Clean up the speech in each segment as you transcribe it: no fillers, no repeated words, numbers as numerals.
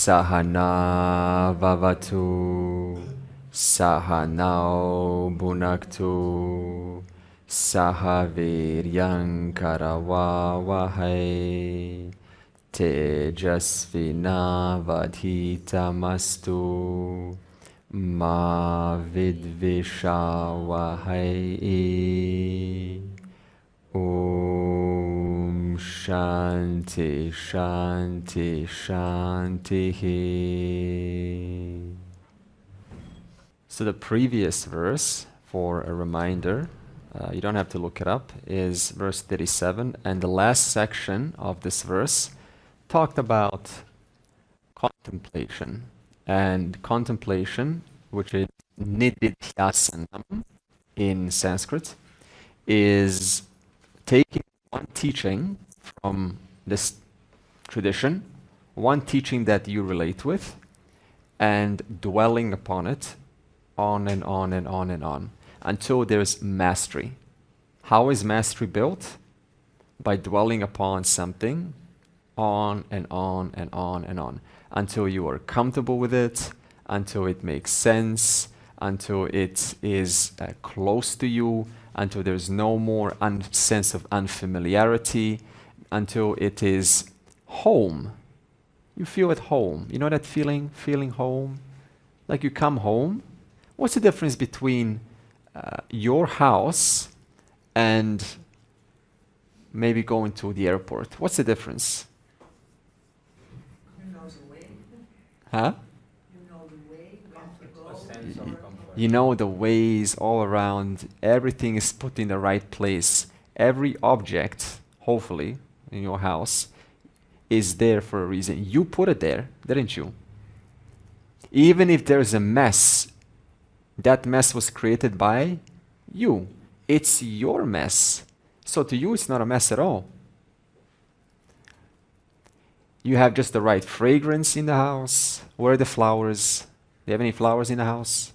Sahana Vavatu, Sahanao Bhunaktu, Sahaviryam Karavavahai, Tejasvinavadhitamastu, Ma Vidvishavahai. Om Shanti Shanti Shanti. So the previous verse, for a reminder, you don't have to look it up, is verse 37, and the last section of this verse talked about contemplation. And contemplation, which is Nididhyasana in Sanskrit, is taking one teaching from this tradition, one teaching that you relate with, and dwelling upon it on and on and on and on until there's mastery. How is mastery built? By dwelling upon something on and on and on and on until you are comfortable with it, until it makes sense, until it is close to you, until there's no more sense of unfamiliarity, until it is home. You feel at home. You know that feeling home? Like you come home. What's the difference between your house and maybe going to the airport? What's the difference? You know the way. Huh? You know the way. You know the ways all around. Everything is put in the right place. Every object, hopefully, in your house is there for a reason. You put it there, didn't you? Even if there's a mess, that mess was created by you. It's your mess. So to you, it's not a mess at all. You have just the right fragrance in the house. Where are the flowers? Do you have any flowers in the house?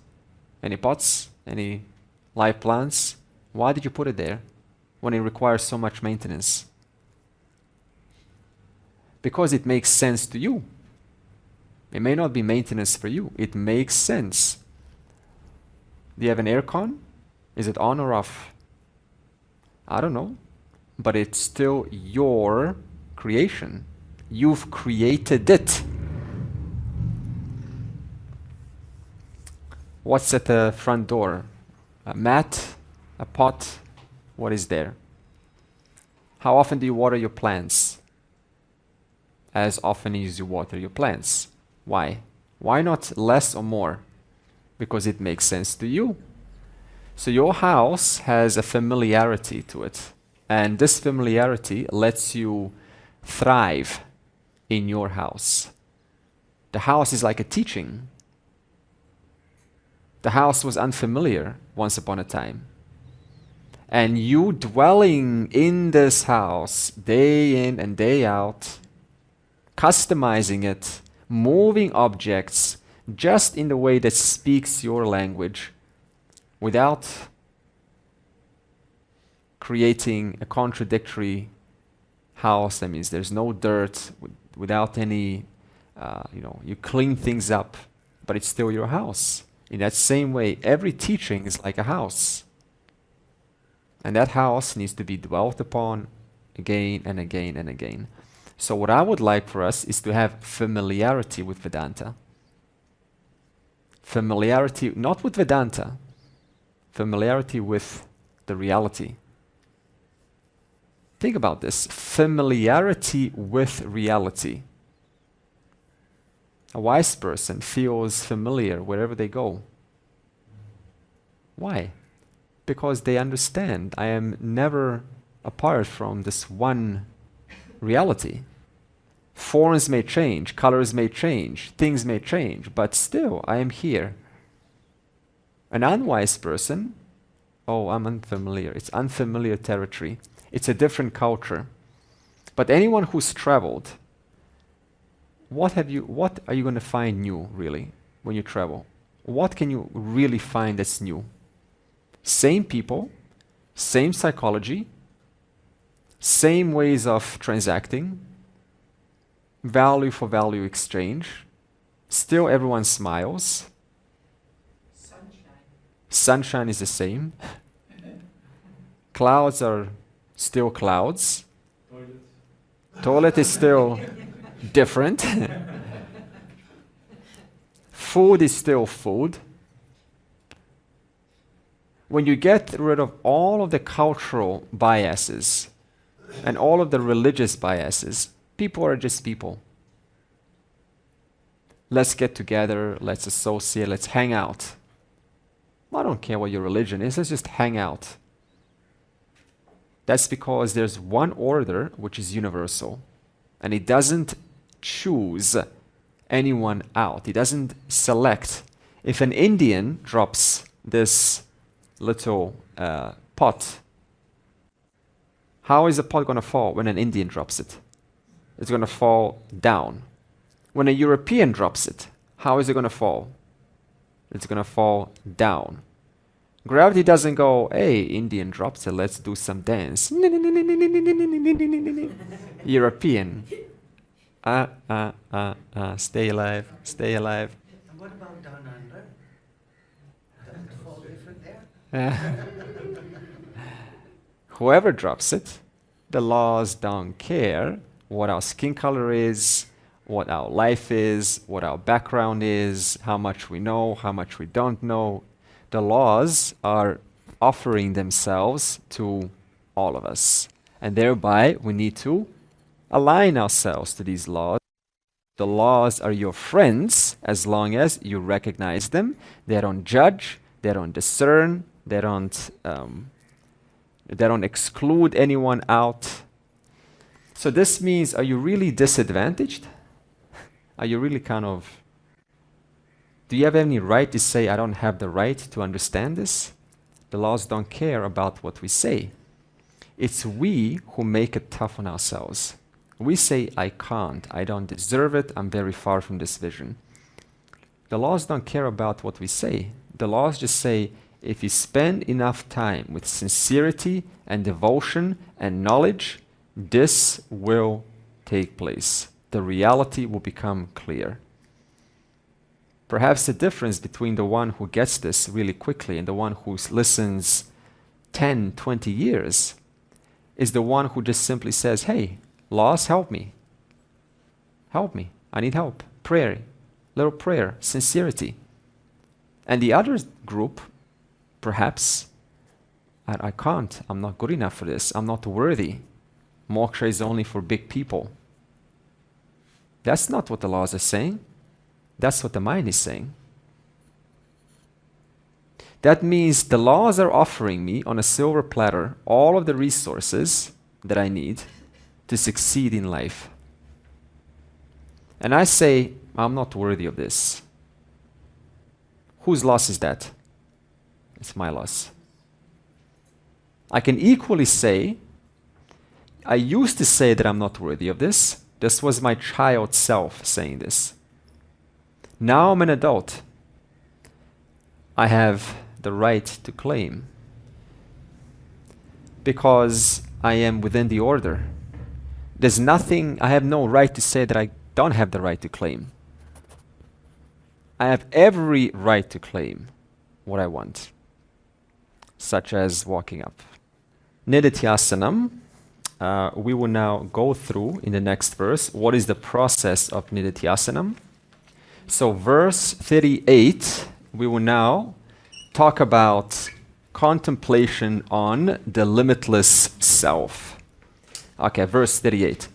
Any pots? Any live plants? Why did you put it there when it requires so much maintenance? Because it makes sense to you. It may not be maintenance for you. It makes sense. Do you have an aircon? Is it on or off? I don't know. But it's still your creation. You've created it. What's at the front door? A mat? A pot? What is there? How often do you water your plants? As often as you water your plants. Why? Why not less or more? Because it makes sense to you. So your house has a familiarity to it. And this familiarity lets you thrive in your house. The house is like a teaching. The house was unfamiliar once upon a time. And you dwelling in this house day in and day out, customizing it, moving objects just in the way that speaks your language without creating a contradictory house. That means there's no dirt, without any, you clean things up, but it's still your house. In that same way, every teaching is like a house. And that house needs to be dwelt upon again and again and again. So what I would like for us is to have familiarity with Vedanta. Familiarity, not with Vedanta, familiarity with the reality. Think about this. Familiarity with reality. A wise person feels familiar wherever they go. Why? Because they understand I am never apart from this one reality. Forms may change, colors may change, things may change, but still I am here. An unwise person, oh, I'm unfamiliar. It's unfamiliar territory. It's a different culture. But anyone who's traveled, what are you going to find new, really, when you travel? What can you really find that's new? Same people, same psychology, same ways of transacting, value for value exchange, Still everyone smiles. Sunshine. Sunshine is the same. Clouds are still clouds. Toilet is still different. Food is still food. When you get rid of all of the cultural biases and all of the religious biases, people are just people. Let's get together, let's associate, let's hang out. I don't care what your religion is, let's just hang out. That's because there's one order which is universal, and it doesn't choose anyone out. It doesn't select. If an Indian drops this little pot, how is the pot going to fall when an Indian drops it? It's going to fall down. When a European drops it, how is it going to fall? It's going to fall down. Gravity doesn't go, hey, Indian drops it, let's do some dance. European. Stay alive, stay alive. And what about down under? Doesn't it fall different there? Whoever drops it, the laws don't care what our skin color is, what our life is, what our background is, how much we know, how much we don't know. The laws are offering themselves to all of us. And thereby, we need to align ourselves to these laws. The laws are your friends as long as you recognize them. They don't judge, they don't discern, they don't exclude anyone out. So this means, are you really disadvantaged? Are you really do you have any right to say, I don't have the right to understand this? The laws don't care about what we say. It's we who make it tough on ourselves. We say, I can't, I don't deserve it, I'm very far from this vision. The laws don't care about what we say. The laws just say, if you spend enough time with sincerity and devotion and knowledge, this will take place. The reality will become clear. Perhaps the difference between the one who gets this really quickly and the one who listens 10, 20 years is the one who just simply says, hey, laws, help me. Help me. I need help. Prayer. Little prayer. Sincerity. And the other group, perhaps, I can't. I'm not good enough for this. I'm not worthy. Moksha is only for big people. That's not what the laws are saying. That's what the mind is saying. That means the laws are offering me on a silver platter all of the resources that I need to succeed in life. And I say, I'm not worthy of this. Whose loss is that? It's my loss. I can equally say, I used to say that I'm not worthy of this. This was my child self saying this. Now I'm an adult. I have the right to claim because I am within the order. There's nothing, I have no right to say that I don't have the right to claim. I have every right to claim what I want, such as walking up. Nididhyasana. We will now go through in the next verse what is the process of Nididhyasana. So verse 38, we will now talk about contemplation on the limitless self. Okay, verse 38.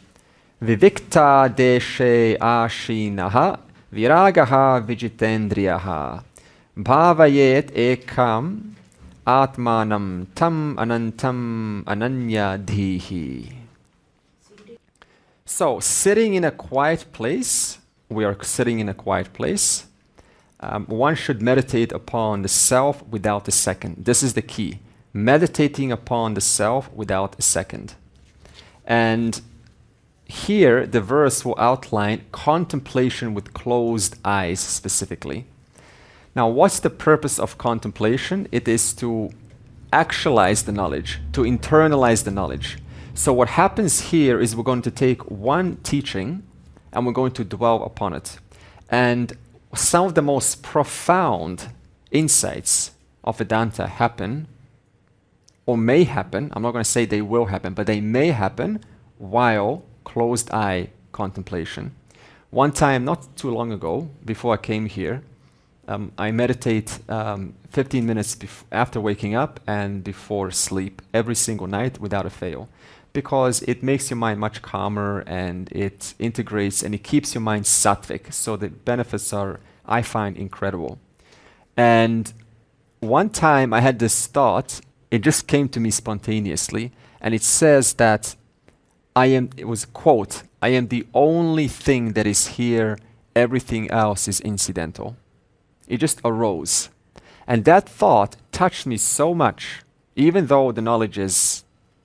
Vivikta deshe ashinaha viragaha vijitendriyaha bhavayet ekam atmanam tam anantam ananya dhihi. So, sitting in a quiet place, we are sitting in a quiet place. One should meditate upon the self without a second. This is the key. Meditating upon the self without a second. And here, the verse will outline contemplation with closed eyes specifically. Now, what's the purpose of contemplation? It is to actualize the knowledge, to internalize the knowledge. So what happens here is we're going to take one teaching and we're going to dwell upon it. And some of the most profound insights of Vedanta happen, or may happen, I'm not going to say they will happen, but they may happen while closed eye contemplation. One time, not too long ago, before I came here, I meditate 15 minutes after waking up and before sleep every single night without a fail, because it makes your mind much calmer and it integrates and it keeps your mind sattvic. So the benefits are, I find, incredible. And one time I had this thought, it just came to me spontaneously, and it says that it was a quote, I am the only thing that is here, everything else is incidental. It just arose. And that thought touched me so much, even though the knowledge is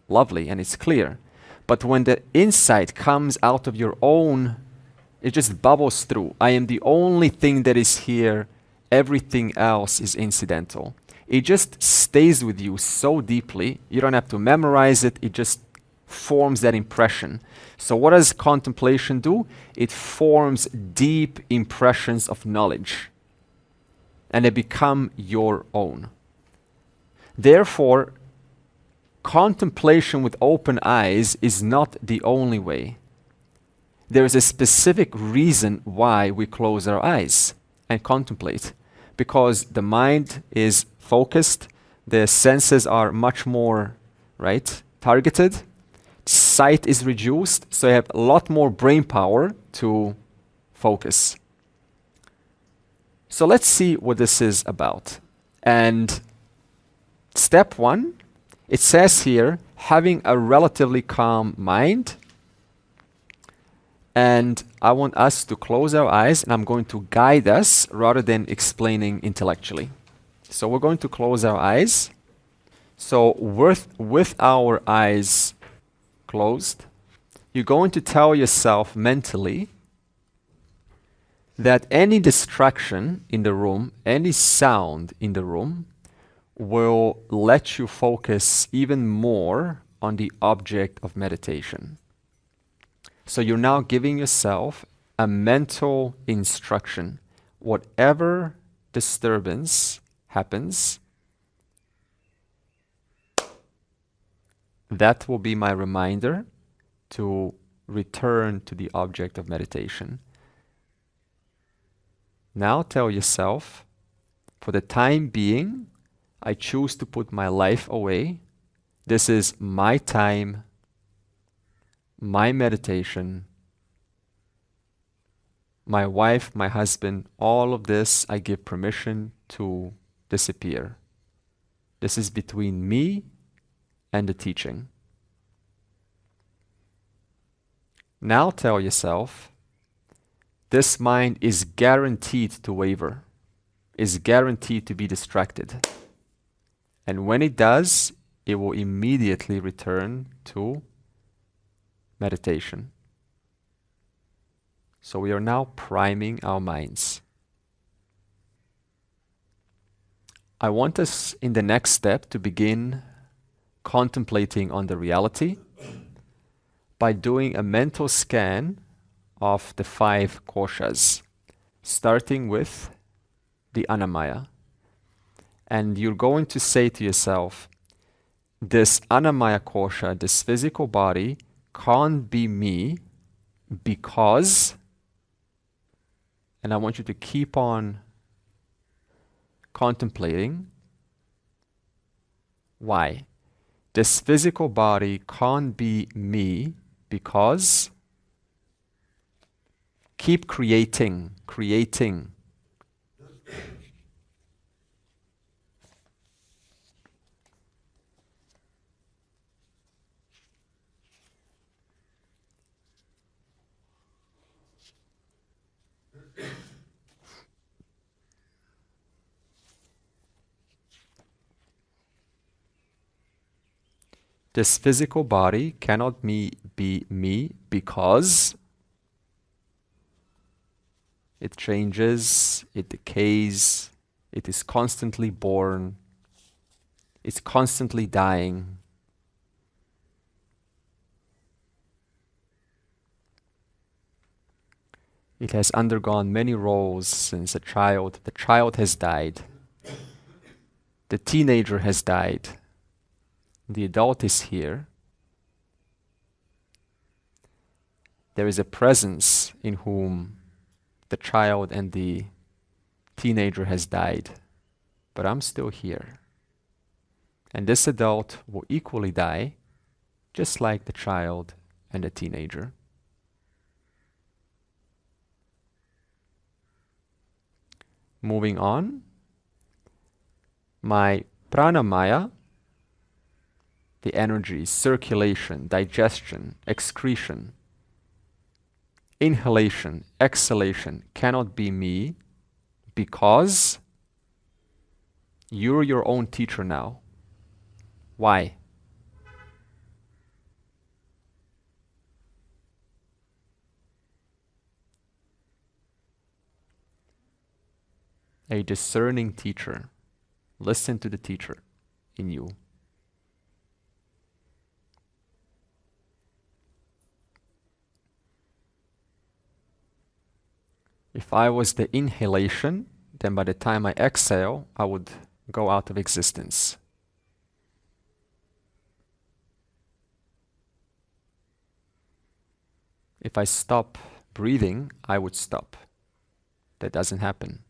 lovely and it's clear. But when the insight comes out of your own, it just bubbles through. I am the only thing that is here, everything else is incidental. It just stays with you so deeply, you don't have to memorize it, it just forms that impression. So what does contemplation do? It forms deep impressions of knowledge, and they become your own. Therefore, contemplation with open eyes is not the only way. There is a specific reason why we close our eyes and contemplate, because the mind is focused, the senses are much more, targeted, sight is reduced, so you have a lot more brain power to focus. So let's see what this is about. And step one, it says here, having a relatively calm mind. And I want us to close our eyes, and I'm going to guide us rather than explaining intellectually. So we're going to close our eyes. So with our eyes closed, you're going to tell yourself mentally that any distraction in the room, any sound in the room, will let you focus even more on the object of meditation. So you're now giving yourself a mental instruction. Whatever disturbance happens, that will be my reminder to return to the object of meditation. Now tell yourself, for the time being, I choose to put my life away. This is my time, my meditation, my wife, my husband, all of this I give permission to disappear. This is between me and the teaching. Now tell yourself, this mind is guaranteed to waver, is guaranteed to be distracted. And when it does, it will immediately return to meditation. So we are now priming our minds. I want us in the next step to begin contemplating on the reality by doing a mental scan of the 5 koshas, starting with the Annamaya. And you're going to say to yourself, this Annamaya kosha, this physical body, can't be me because, and I want you to keep on contemplating why. This physical body can't be me because, keep creating. This physical body cannot be me because it changes, it decays, it is constantly born, it's constantly dying. It has undergone many roles since a child. The child has died. The teenager has died. The adult is here. There is a presence in whom the child and the teenager has died. But I'm still here. And this adult will equally die, just like the child and the teenager. Moving on, my pranamaya, the energy, circulation, digestion, excretion, inhalation, exhalation cannot be me because you're your own teacher now. Why? A discerning teacher. Listen to the teacher in you. If I was the inhalation, then by the time I exhale, I would go out of existence. If I stop breathing, I would stop. That doesn't happen.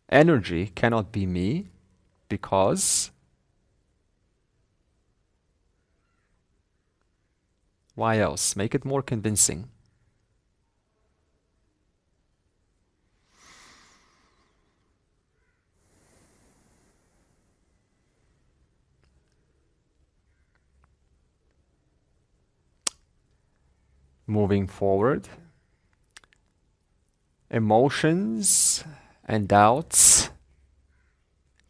Energy cannot be me because why else? Make it more convincing. Moving forward, emotions and doubts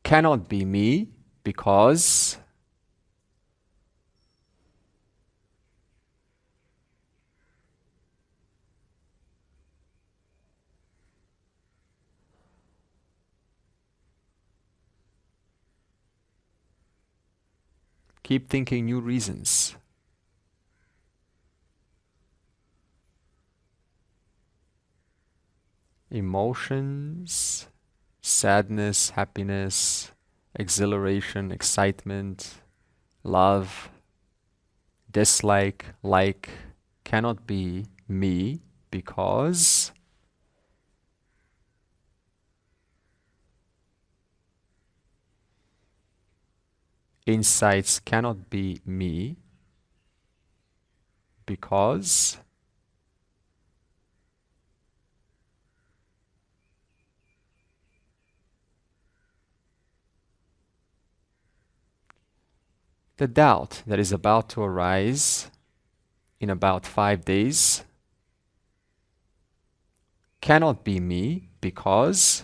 cannot be me because keep thinking new reasons. Emotions, sadness, happiness, exhilaration, excitement, love, dislike, like, cannot be me because insights cannot be me because the doubt that is about to arise in about 5 days cannot be me because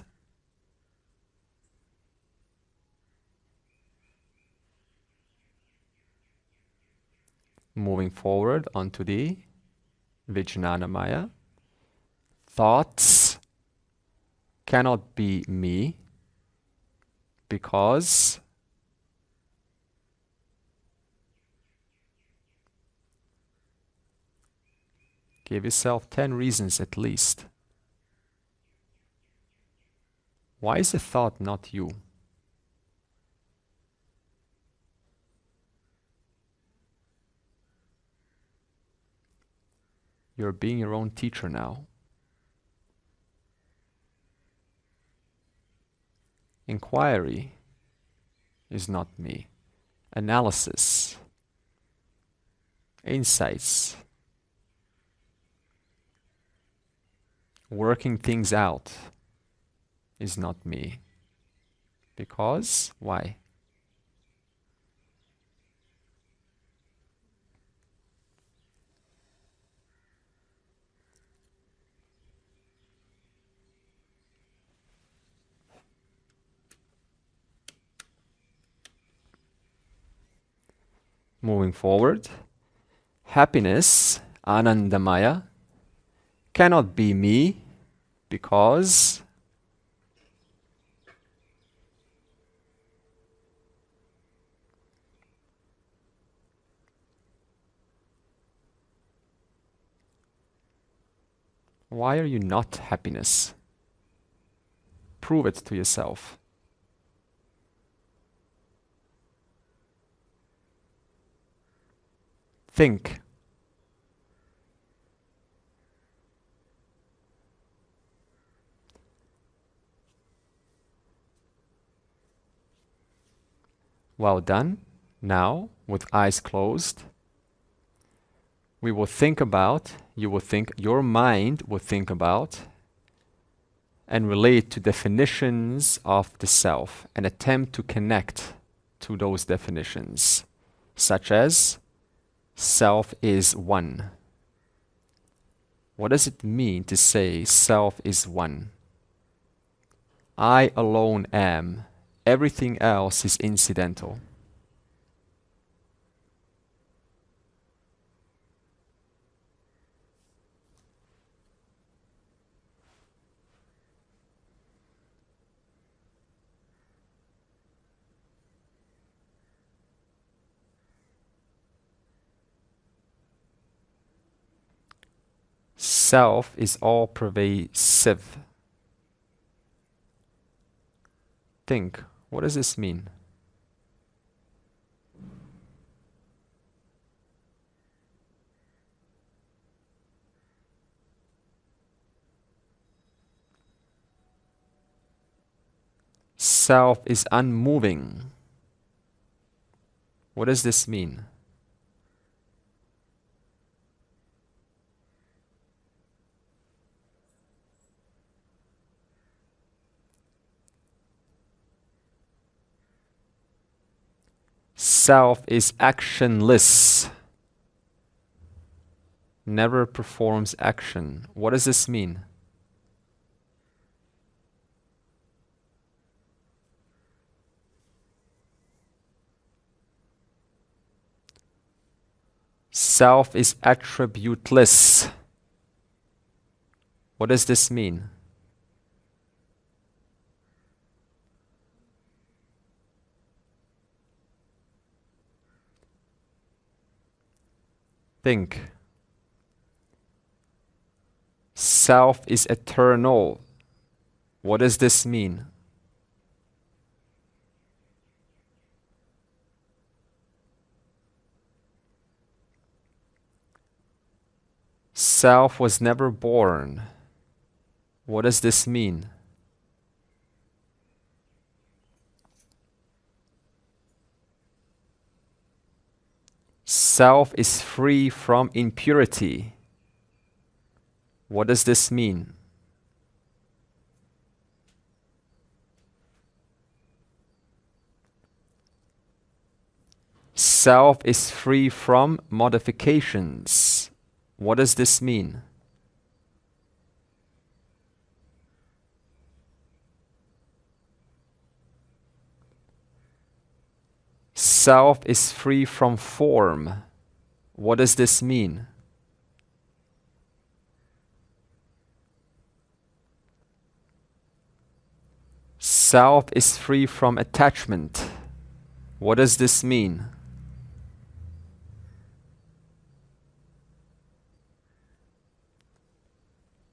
moving forward onto the Vijnanamaya, thoughts cannot be me because give yourself 10 reasons at least. Why is a thought not you? You're being your own teacher now. Inquiry is not me. Analysis, insights, working things out is not me. Because why? Moving forward, happiness, anandamaya, cannot be me because Why are you not happiness? Prove it to yourself. Think. Well done. Now, with eyes closed, we will think about, your mind will think about and relate to definitions of the self and attempt to connect to those definitions, such as self is one. What does it mean to say self is one? I alone am. Everything else is incidental. Self is all pervasive. Think, what does this mean? Self is unmoving. What does this mean? Self is actionless. Never performs action. What does this mean? Self is attributeless. What does this mean? Think. Self is eternal. What does this mean? Self was never born. What does this mean? Self is free from impurity. What does this mean? Self is free from modifications. What does this mean? Self is free from form. What does this mean? Self is free from attachment. What does this mean?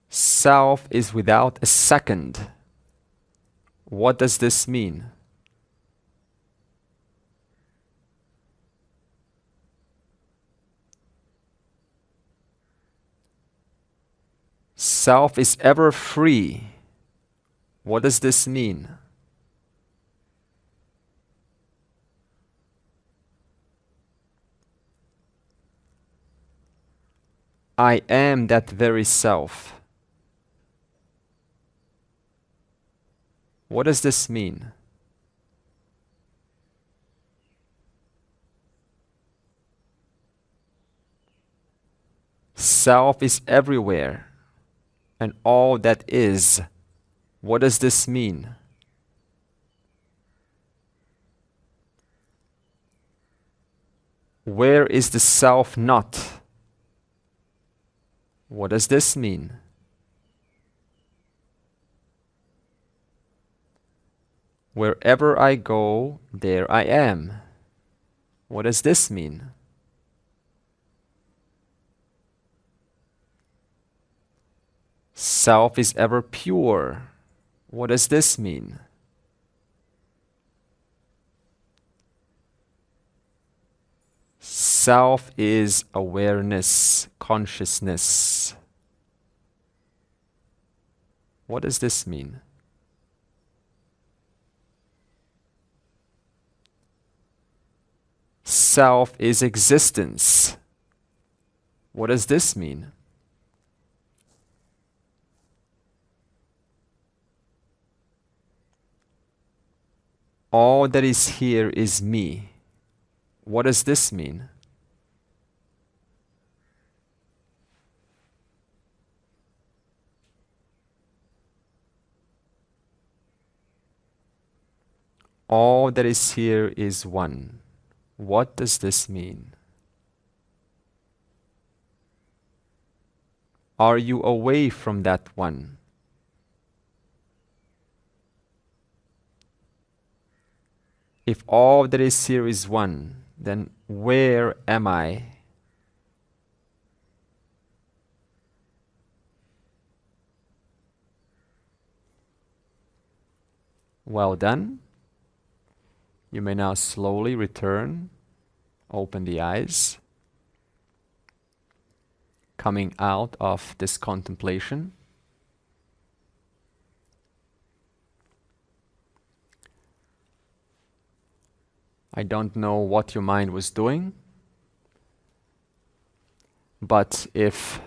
Self is without a second. What does this mean? Self is ever free. What does this mean? I am that very self. What does this mean? Self is everywhere and all that is. What does this mean? Where is the self not? What does this mean? Wherever I go, there I am. What does this mean? Self is ever pure. What does this mean? Self is awareness, consciousness. What does this mean? Self is existence. What does this mean? All that is here is me. What does this mean? All that is here is one. What does this mean? Are you away from that one? If all that is here is one, then where am I? Well done. You may now slowly return, open the eyes, coming out of this contemplation. I don't know what your mind was doing, but if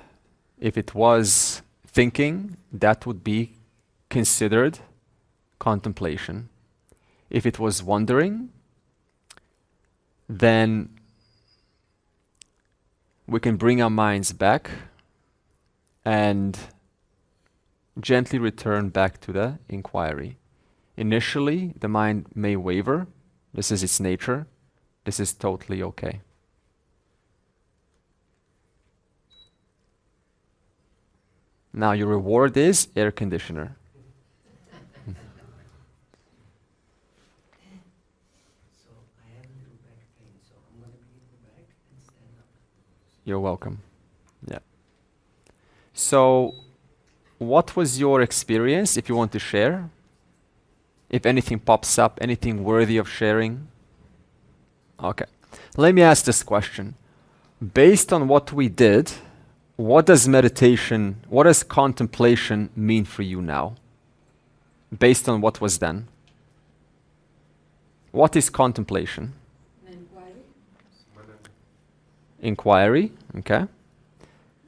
it was thinking, that would be considered contemplation. If it was wondering, then we can bring our minds back and gently return back to the inquiry. Initially, the mind may waver. This is its nature. This is totally okay. Now your reward is air conditioner. So I have a little back pain, so I'm going to be in the back and stand up. You're welcome. Yeah. So, what was your experience, if you want to share? If anything pops up, anything worthy of sharing? Okay. Let me ask this question. Based on what we did, what does meditation, what does contemplation mean for you now? Based on what was done. What is contemplation? Inquiry. Inquiry, okay.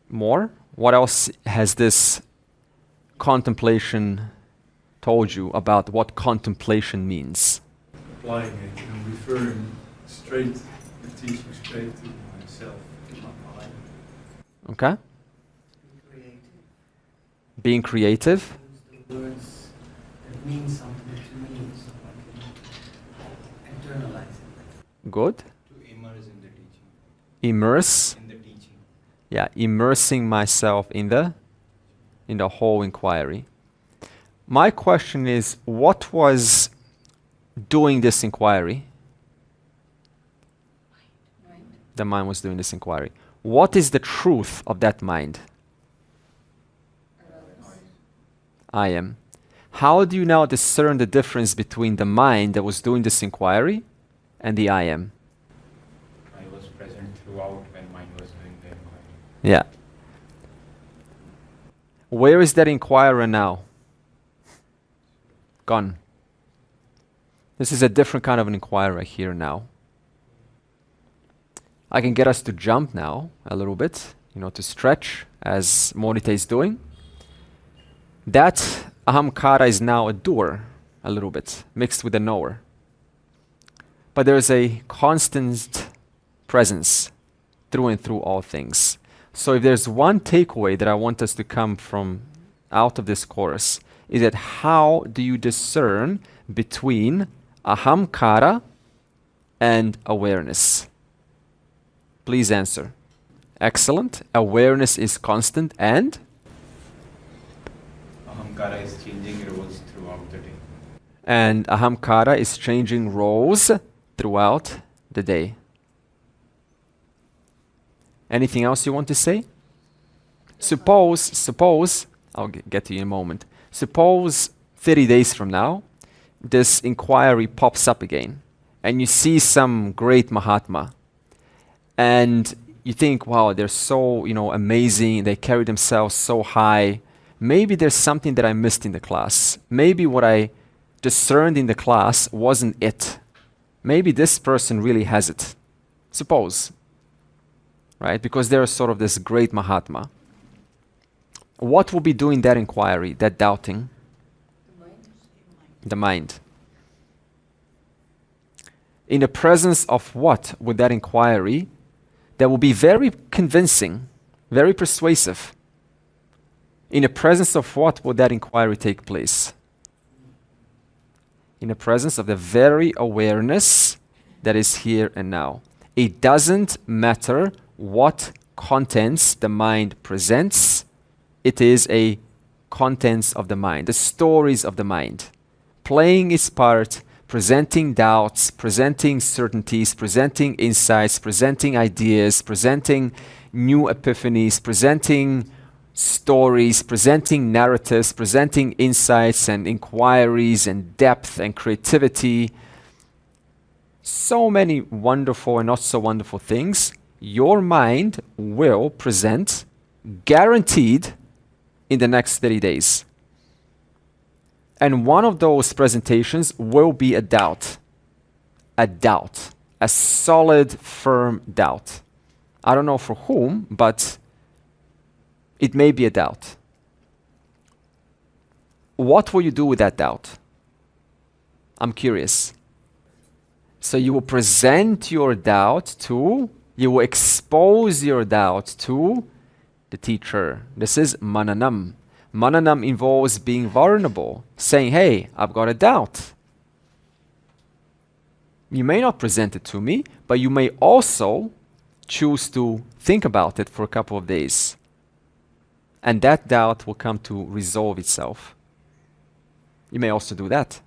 More? What else has this contemplation told you about what contemplation means? Applying it and referring straight, the teaching straight to myself, to my mind. Okay. Being creative. Being creative. Use the words that mean something to me, so I can internalize it. Good. To immerse in the teaching. Immerse. In the teaching. Yeah, immersing myself in the whole inquiry. My question is, what was doing this inquiry? Mind. The mind was doing this inquiry. What is the truth of that mind? Awareness. I am. How do you now discern the difference between the mind that was doing this inquiry and the I am? I was present throughout when mind was doing the inquiry. Yeah. Where is that inquirer now? Gone. This is a different kind of an inquirer here now. I can get us to jump now a little bit, to stretch as Monite is doing. That ahamkara is now a doer a little bit, mixed with a knower. But there is a constant presence through and through all things. So if there's one takeaway that I want us to come from out of this course, is that how do you discern between ahamkara and awareness? Please answer. Excellent. Awareness is constant and? Ahamkara is changing roles throughout the day. And ahamkara is changing roles throughout the day. Anything else you want to say? Suppose I'll get to you in a moment. Suppose 30 days from now, this inquiry pops up again, and you see some great Mahatma, and you think, wow, they're so, amazing, they carry themselves so high. Maybe there's something that I missed in the class. Maybe what I discerned in the class wasn't it. Maybe this person really has it. Suppose. Right? Because they're sort of this great Mahatma. What will be doing that inquiry, that doubting? The mind. In the presence of what would that inquiry that will be very convincing, very persuasive? In the presence of what would that inquiry take place? In the presence of the very awareness that is here and now. It doesn't matter what contents the mind presents. It is a contents of the mind, the stories of the mind, playing its part, presenting doubts, presenting certainties, presenting insights, presenting ideas, presenting new epiphanies, presenting stories, presenting narratives, presenting insights and inquiries and depth and creativity. So many wonderful and not so wonderful things your mind will present, guaranteed, in the next 30 days. And one of those presentations will be a doubt, a solid, firm doubt. I don't know for whom, but it may be a doubt. What will you do with that doubt? I'm curious. So you will present your doubt to, you will expose your doubt to the teacher. This is mananam. Mananam involves being vulnerable, saying, hey, I've got a doubt. You may not present it to me, but you may also choose to think about it for a couple of days. And that doubt will come to resolve itself. You may also do that.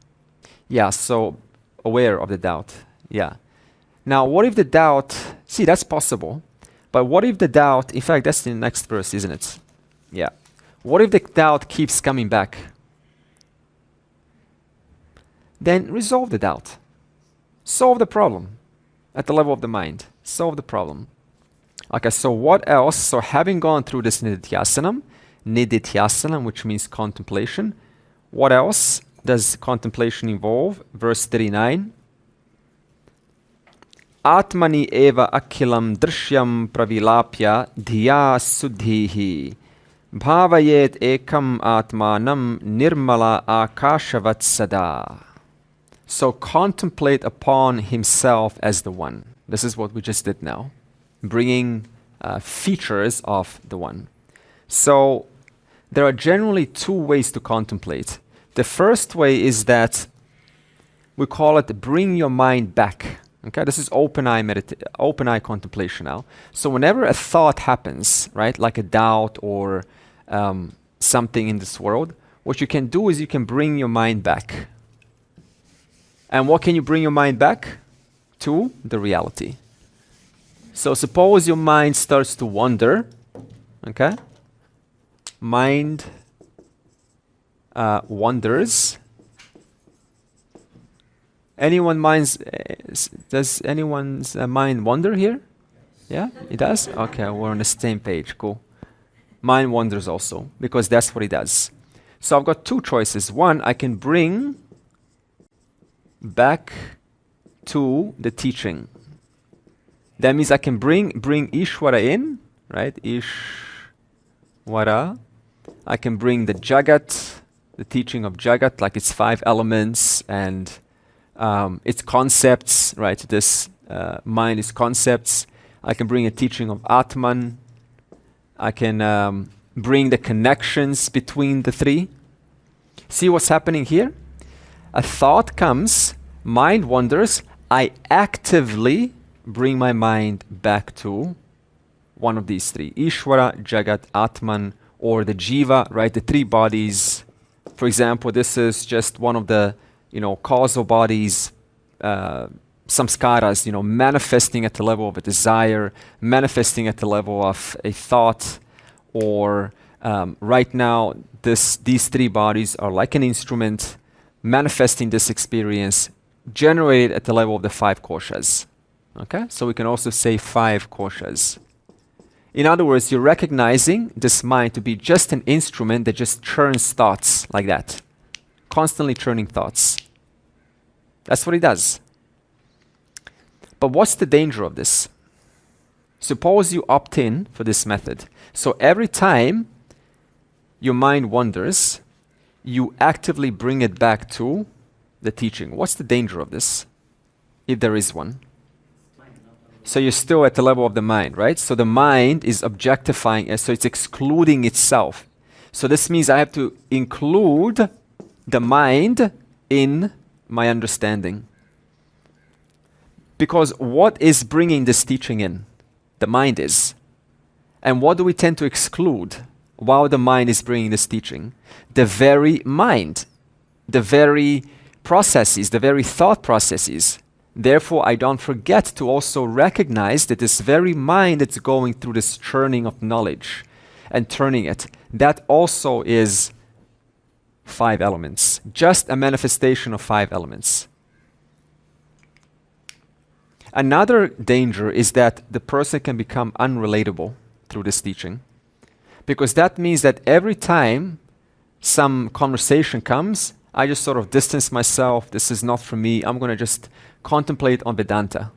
Yeah, so aware of the doubt. Yeah. Now, what if the doubt, see, that's possible. But what if the doubt, in fact, that's the next verse, isn't it? Yeah. What if the doubt keeps coming back? Then resolve the doubt. Solve the problem at the level of the mind. Solve the problem. Okay, so what else? So having gone through this Nididhyasana, which means contemplation, what else does contemplation involve? Verse 39. Atmani eva akhilam drishyam pravilapya dhiya suddhihi bhavayet ekam atmanam nirmala akashavat sada. So contemplate upon himself as the one. This is what we just did now. Bringing features of the one. So there are generally two ways to contemplate. The first way is that we call it bring your mind back. Okay, this is open eye contemplation now. So whenever a thought happens, right, like a doubt or something in this world, what you can do is you can bring your mind back. And what can you bring your mind back to? The reality. So suppose your mind starts to wander, okay? Mind wanders. Does anyone's mind wander here? Yeah, it does? Okay, we're on the same page, cool. Mind wanders also, because that's what it does. So I've got two choices. One, I can bring back to the teaching. That means I can bring Ishvara in, right? Ishvara. I can bring the Jagat, the teaching of Jagat, like its 5 elements and its concepts, right? This mind is concepts. I can bring a teaching of Atman. I can bring the connections between the three. See what's happening here? A thought comes, mind wanders, I actively bring my mind back to one of these three. Ishvara, Jagat, Atman, or the Jiva, right? The 3 bodies. For example, this is just one of the, causal bodies, samskaras, manifesting at the level of a desire, manifesting at the level of a thought, or Right now, these three bodies are like an instrument manifesting this experience generated at the level of the five koshas. Okay? So we can also say five koshas. In other words, you're recognizing this mind to be just an instrument that just churns thoughts like that. Constantly churning thoughts. That's what it does. But what's the danger of this? Suppose you opt in for this method. So every time your mind wanders, you actively bring it back to the teaching. What's the danger of this? If there is one. So you're still at the level of the mind, right? So the mind is objectifying, so it's excluding itself. So this means I have to include the mind in my understanding. Because what is bringing this teaching in? The mind is. And what do we tend to exclude while the mind is bringing this teaching? The very mind, the very processes, the very thought processes. Therefore, I don't forget to also recognize that this very mind that's going through this churning of knowledge and turning it, that also is five elements, just a manifestation of five elements. Another danger is that the person can become unrelatable through this teaching, because that means that every time some conversation comes, I just sort of distance myself. This is not for me. I'm going to just contemplate on Vedanta.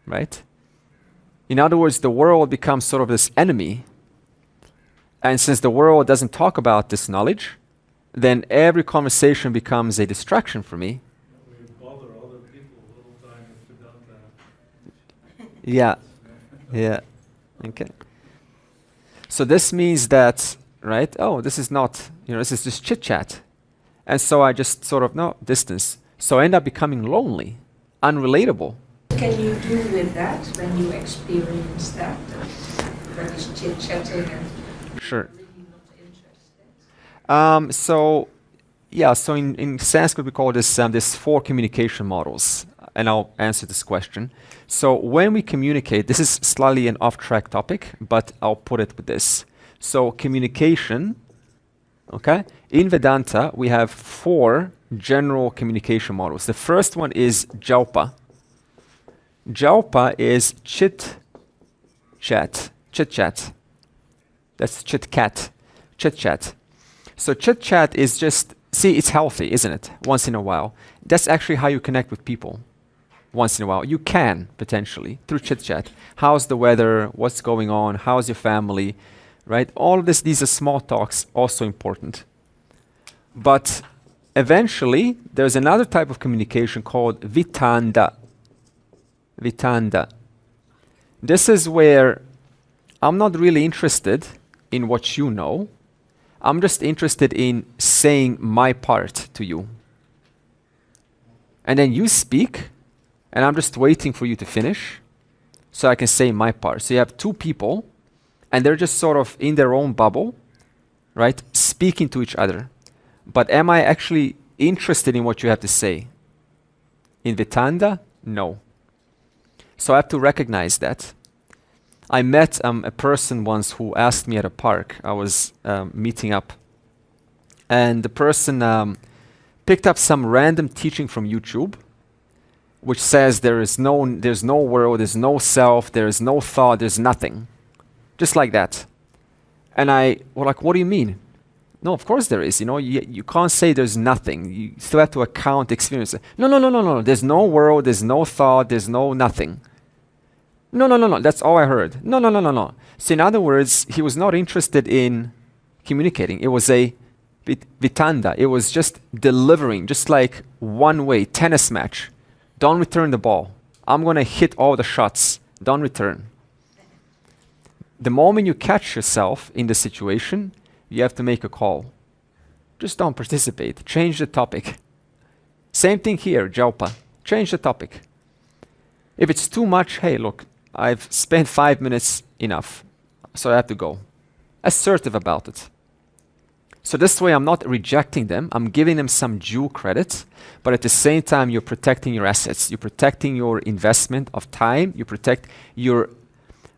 Right? In other words, the world becomes sort of this enemy. And since the world doesn't talk about this knowledge, then every conversation becomes a distraction for me. We bother other people all the time with Vedanta. Yeah. Yeah. Okay. So this means that, right? Oh, this is not, this is just chit chat. And so I just sort of, no, distance. So I end up becoming lonely, unrelatable. Can you do with that when you experience that? When it's chit-chatting and Sure. really not interested? So in Sanskrit we call this four communication models, and I'll answer this question. So when we communicate, this is slightly an off-track topic, but I'll put it with this. So communication, okay? In Vedanta, we have four general communication models. The first one is Jalpa. Jalpa is chit-chat. That's chit-cat. Chit-chat. So chit-chat is just, see, it's healthy, isn't it? Once in a while. That's actually how you connect with people. Once in a while. You can, potentially, through chit-chat. How's the weather? What's going on? How's your family? Right? All of this, these are small talks, also important. But eventually, there's another type of communication called vitanda. Vitanda. This is where I'm not really interested in what you know. I'm just interested in saying my part to you. And then you speak, and I'm just waiting for you to finish so I can say my part. So you have two people, and they're just sort of in their own bubble, right, speaking to each other. But am I actually interested in what you have to say? In Vitanda? No. So I have to recognize that. I met a person once who asked me at a park. I was meeting up. And the person picked up some random teaching from YouTube, which says there's no world, there's no self, there's no thought, there's nothing. Just like that. And I was like, what do you mean? No, of course there is. You can't say there's nothing. You still have to account experience. No. There's no world, there's no thought, there's no nothing. No. That's all I heard. No. So in other words, he was not interested in communicating. It was a vitanda. It was just delivering, just like one-way tennis match. Don't return the ball. I'm going to hit all the shots. Don't return. The moment you catch yourself in the situation, you have to make a call. Just don't participate. Change the topic. Same thing here, Jalpa. Change the topic. If it's too much, hey, look, I've spent 5 minutes enough, so I have to go. Assertive about it. So this way I'm not rejecting them, I'm giving them some due credit, but at the same time you're protecting your assets, you're protecting your investment of time, you're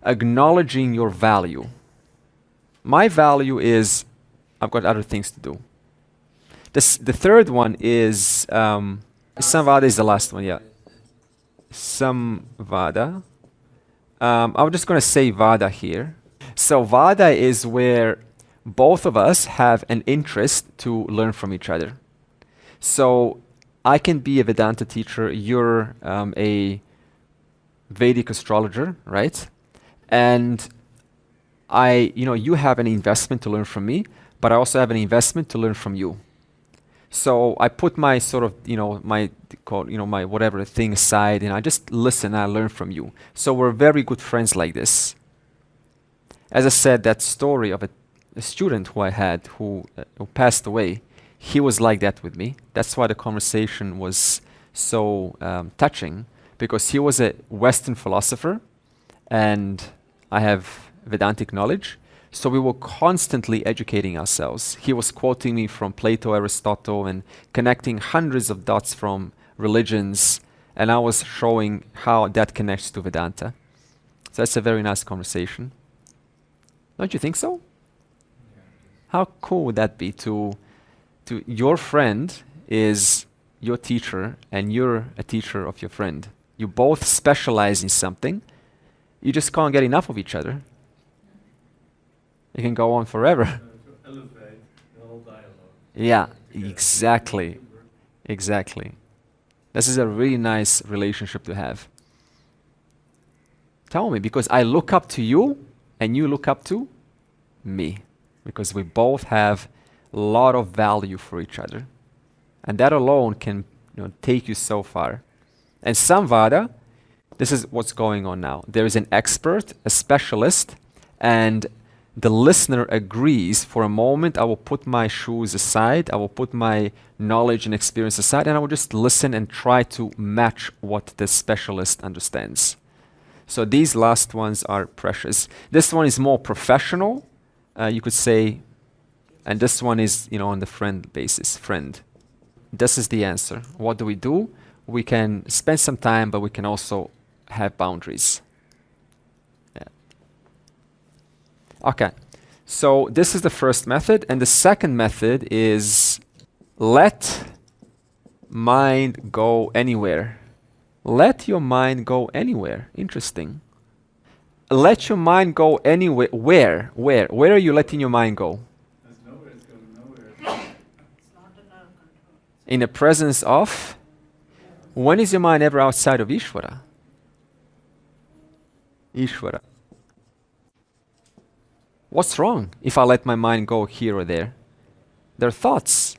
acknowledging your value. My value is I've got other things to do. The third one is Samvada is the last one, yeah. Samvada. I'm just going to say Vada here. So Vada is where both of us have an interest to learn from each other. So I can be a Vedanta teacher, you're a Vedic astrologer, right? And you have an investment to learn from me, but I also have an investment to learn from you. So I put my sort of, my whatever thing aside, and I just listen and I learn from you. So we're very good friends like this. As I said, that story of a student who I had who passed away, he was like that with me. That's why the conversation was so touching, because he was a Western philosopher and I have Vedantic knowledge. So we were constantly educating ourselves. He was quoting me from Plato, Aristotle, and connecting hundreds of dots from religions, and I was showing how that connects to Vedanta. So that's a very nice conversation. Don't you think so? How cool would that be to your friend is your teacher and you're a teacher of your friend. You both specialize in something. You just can't get enough of each other. It can go on forever. To elevate the whole dialogue. Yeah, exactly. Exactly. This is a really nice relationship to have. Tell me, because I look up to you and you look up to me. Because we both have a lot of value for each other. And that alone can take you so far. And Samvada, this is what's going on now. There is an expert, a specialist, and the listener agrees. For a moment, I will put my shoes aside, I will put my knowledge and experience aside, and I will just listen and try to match what the specialist understands. So these last ones are precious. This one is more professional, you could say, and this one is, on the friend basis, friend. This is the answer. What do? We can spend some time, but we can also have boundaries. Okay, so this is the first method, and the second method is let mind go anywhere. Let your mind go anywhere. Interesting. Let your mind go anywhere. Where? Where are you letting your mind go? There's nowhere, it's going nowhere. In the presence of? When is your mind ever outside of Ishvara? Ishvara. What's wrong if I let my mind go here or there? They're thoughts.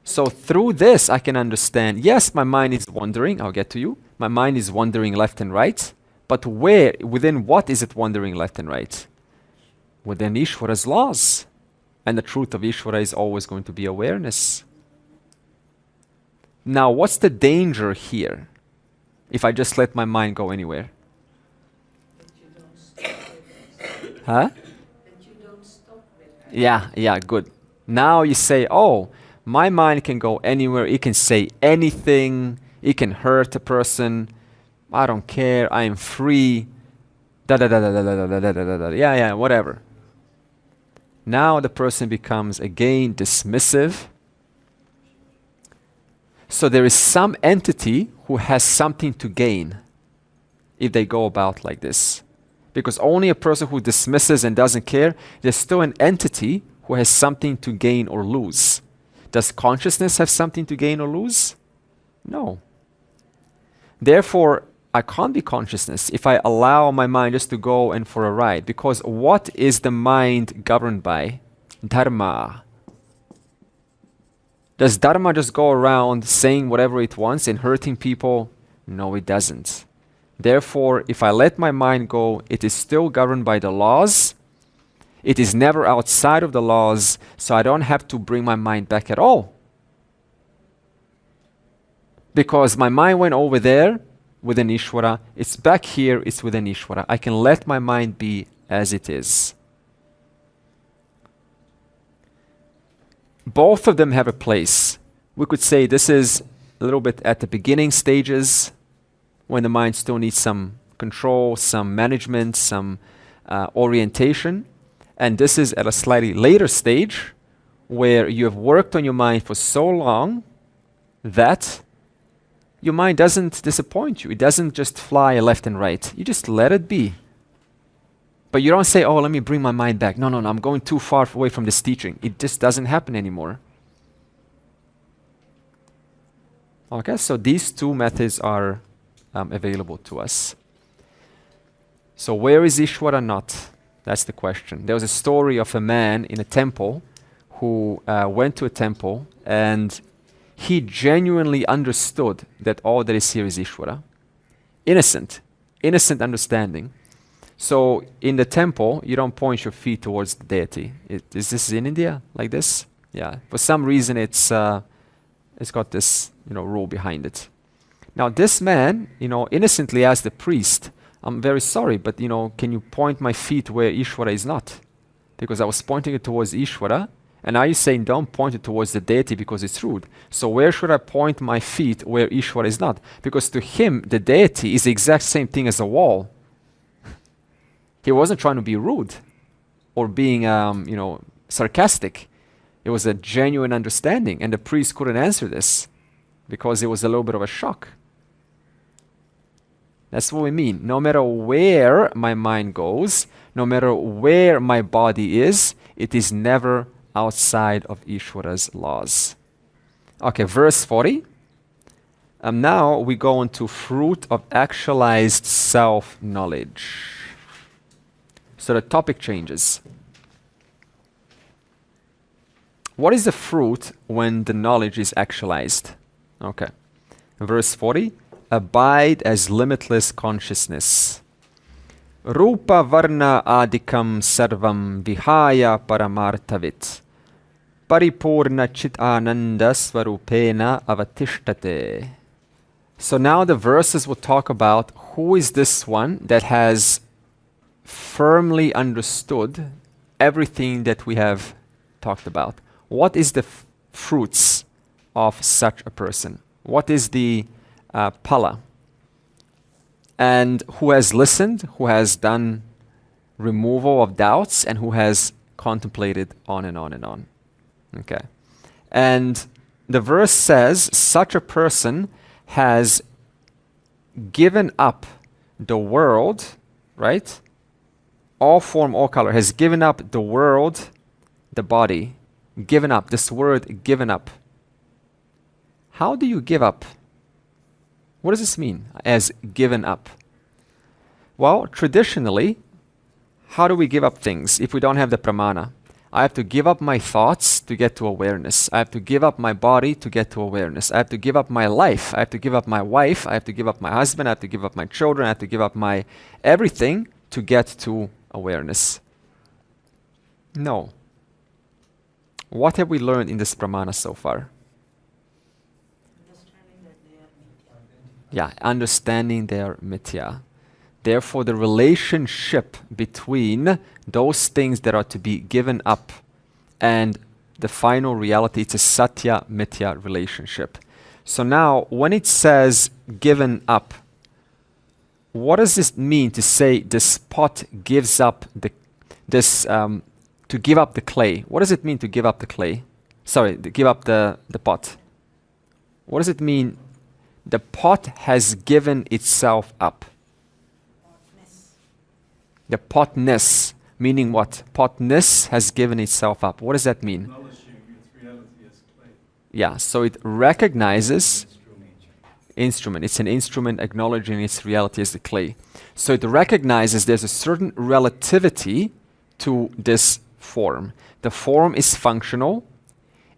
So through this, I can understand, yes, my mind is wandering. I'll get to you. My mind is wandering left and right. But where, within what is it wandering left and right? Within Ishvara's laws. And the truth of Ishvara is always going to be awareness. Now, what's the danger here if I just let my mind go anywhere? Huh? Yeah, good. Now you say, oh, my mind can go anywhere. It can say anything. It can hurt a person. I don't care. I am free. Yeah, whatever. Now the person becomes again dismissive. So there is some entity who has something to gain if they go about like this. Because only a person who dismisses and doesn't care, there's still an entity who has something to gain or lose. Does consciousness have something to gain or lose? No. Therefore, I can't be consciousness if I allow my mind just to go and for a ride. Because what is the mind governed by? Dharma. Does Dharma just go around saying whatever it wants and hurting people? No, it doesn't. Therefore, if I let my mind go, it is still governed by the laws. It is never outside of the laws, so I don't have to bring my mind back at all. Because my mind went over there within Ishvara, it's back here, it's within Ishvara. I can let my mind be as it is. Both of them have a place. We could say this is a little bit at the beginning stages, when the mind still needs some control, some management, some orientation. And this is at a slightly later stage where you have worked on your mind for so long that your mind doesn't disappoint you. It doesn't just fly left and right. You just let it be. But you don't say, oh, let me bring my mind back. No, I'm going too far away from this teaching. It just doesn't happen anymore. Okay, so these two methods are available to us. So where is Ishvara not? That's the question. There was a story of a man in a temple who went to a temple and he genuinely understood that all that is here is Ishvara. Innocent understanding. So in the temple, you don't point your feet towards the deity. Is this in India like this? Yeah. For some reason, it's got this rule behind it. Now this man, innocently asked the priest, "I'm very sorry, but can you point my feet where Ishvara is not? Because I was pointing it towards Ishvara, and now you're saying don't point it towards the deity because it's rude. So where should I point my feet where Ishvara is not? Because to him, the deity is the exact same thing as a wall." He wasn't trying to be rude or being, sarcastic. It was a genuine understanding, and the priest couldn't answer this because it was a little bit of a shock. That's what we mean. No matter where my mind goes, no matter where my body is, it is never outside of Ishvara's laws. Okay, verse 40. Now we go into fruit of actualized self-knowledge. So the topic changes. What is the fruit when the knowledge is actualized? Okay. Verse 40. Abide as limitless consciousness. Rupa varna adikam sarvam vihaya paramartavit. Paripurna chit ananda svarupena avatishtate. So now the verses will talk about who is this one that has firmly understood everything that we have talked about. What is the fruits of such a person? What is the pala? And who has listened, who has done removal of doubts, and who has contemplated on and on and on. Okay. And the verse says, such a person has given up the world, right? All form, all color, has given up the world, the body, given up, this word given up. How do you give up? What does this mean, as given up? Well, traditionally, how do we give up things if we don't have the pramana? I have to give up my thoughts to get to awareness. I have to give up my body to get to awareness. I have to give up my life. I have to give up my wife. I have to give up my husband. I have to give up my children. I have to give up my everything to get to awareness. No. What have we learned in this pramana so far? Understanding their mithya. Therefore, the relationship between those things that are to be given up and the final reality, it's a satya mithya relationship. So now, when it says given up, what does this mean to say this pot gives up to give up the clay? What does it mean to give up the clay? Sorry, to give up the pot. What does it mean? The pot has given itself up. The potness, meaning what? Potness has given itself up. What does that mean? Acknowledging its reality as clay. Yeah, so it recognizes instrument. It's an instrument acknowledging its reality as the clay. So it recognizes there's a certain relativity to this form. The form is functional.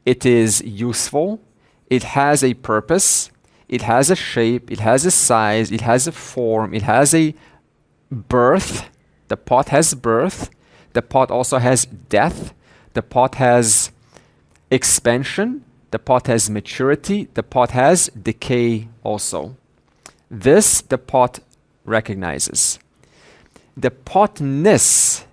It is useful. It has a purpose. It has a shape. It has a size. It has a form. It has a birth. The pot has birth. The pot also has death. The pot has expansion. The pot has maturity. The pot has decay also. This the pot recognizes. The potness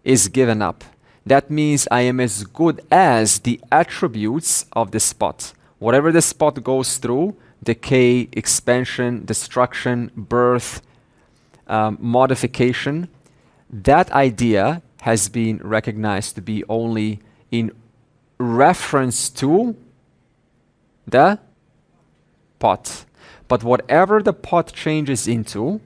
is given up. That means I am as good as the attributes of this pot. Whatever this pot goes through, decay, expansion, destruction, birth, modification, that idea has been recognized to be only in reference to the pot. But whatever the pot changes into,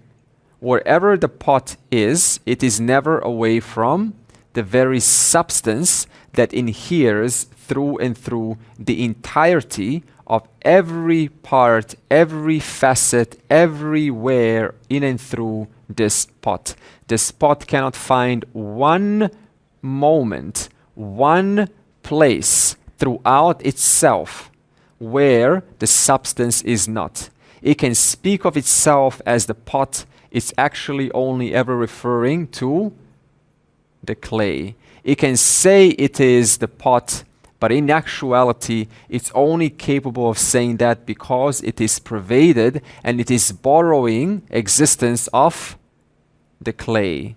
wherever the pot is, it is never away from the very substance that inheres through and through the entirety of every part, every facet, everywhere in and through this pot. This pot cannot find one moment, one place throughout itself where the substance is not. It can speak of itself as the pot. It's actually only ever referring to the clay. It can say it is the pot, but in actuality, it's only capable of saying that because it is pervaded and it is borrowing existence of the clay.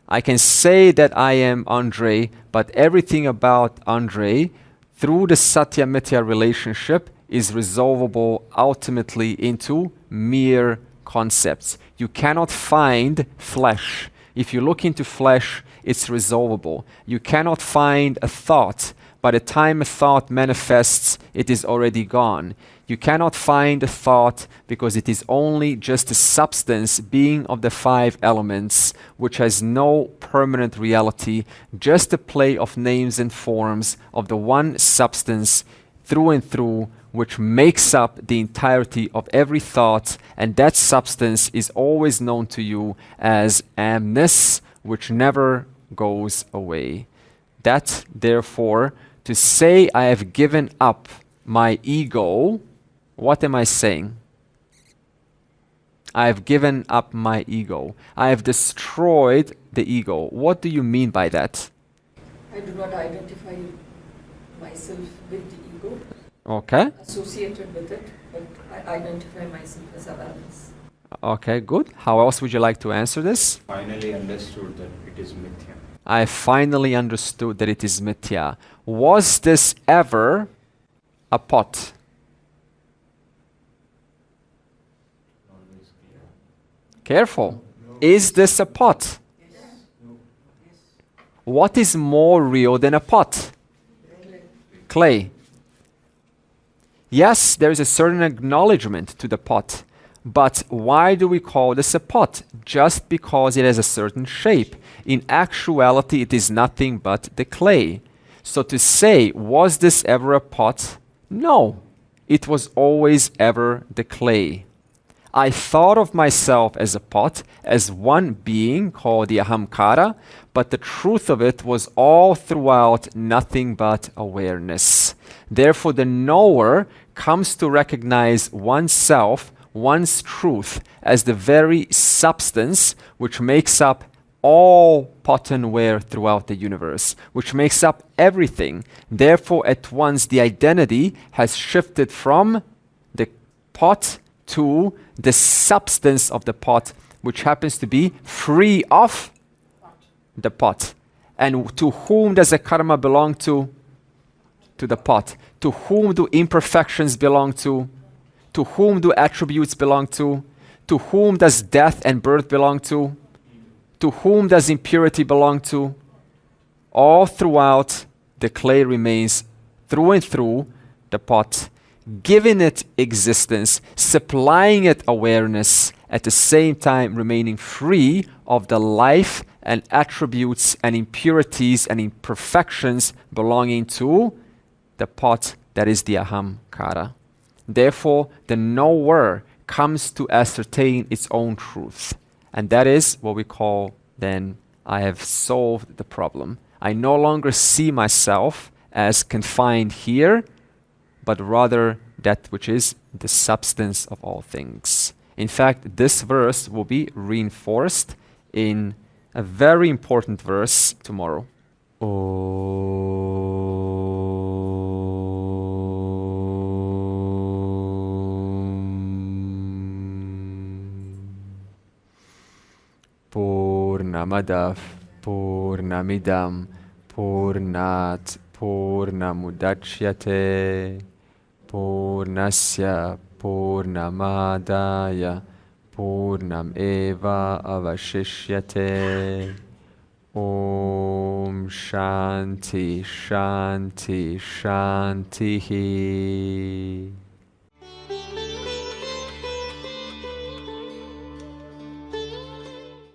I can say that I am Andre, but everything about Andre through the Satya-Mithya relationship is resolvable ultimately into mere concepts. You cannot find flesh. If you look into flesh, it's resolvable. You cannot find a thought. By the time a thought manifests, it is already gone. You cannot find a thought because it is only just a substance being of the 5 elements, which has no permanent reality, just a play of names and forms of the one substance through and through, which makes up the entirety of every thought, and that substance is always known to you as amness, which never goes away. That, therefore, to say I have given up my ego, what am I saying? I have given up my ego. I have destroyed the ego. What do you mean by that? I do not identify myself with the ego, Okay. associated with it, but I identify myself as awareness. Okay, good. How else would you like to answer this? Finally understood that it is mithya. I finally understood that it is mithya. Was this ever a pot? Always clear. Careful. Is this a pot? What is more real than a pot? Clay. Yes, there is a certain acknowledgement to the pot. But why do we call this a pot? Just because it has a certain shape. In actuality, it is nothing but the clay. So to say, was this ever a pot? No, it was always ever the clay. I thought of myself as a pot, as one being called the ahamkara, but the truth of it was all throughout nothing but awareness. Therefore, the knower comes to recognize oneself, one's truth, as the very substance which makes up all pot and ware throughout the universe, which makes up everything. Therefore, at once the identity has shifted from the pot to the substance of the pot, which happens to be free of the pot. And to whom does the karma belong to? To the pot. To whom do imperfections belong to? To whom do attributes belong to? To whom does death and birth belong to? To whom does impurity belong to? All throughout, the clay remains through and through the pot, giving it existence, supplying it awareness, at the same time remaining free of the life and attributes and impurities and imperfections belonging to the pot that is the ahamkara. Therefore, the knower comes to ascertain its own truth. And that is what we call then, I have solved the problem. I no longer see myself as confined here, but rather that which is the substance of all things. In fact, this verse will be reinforced in a very important verse tomorrow. Purnamadav Purnamidam Purnat Purnamudachyate Purnasya Purnamadaya Purnam Eva Avashishyate Om Shanti, Shanti, Shanti.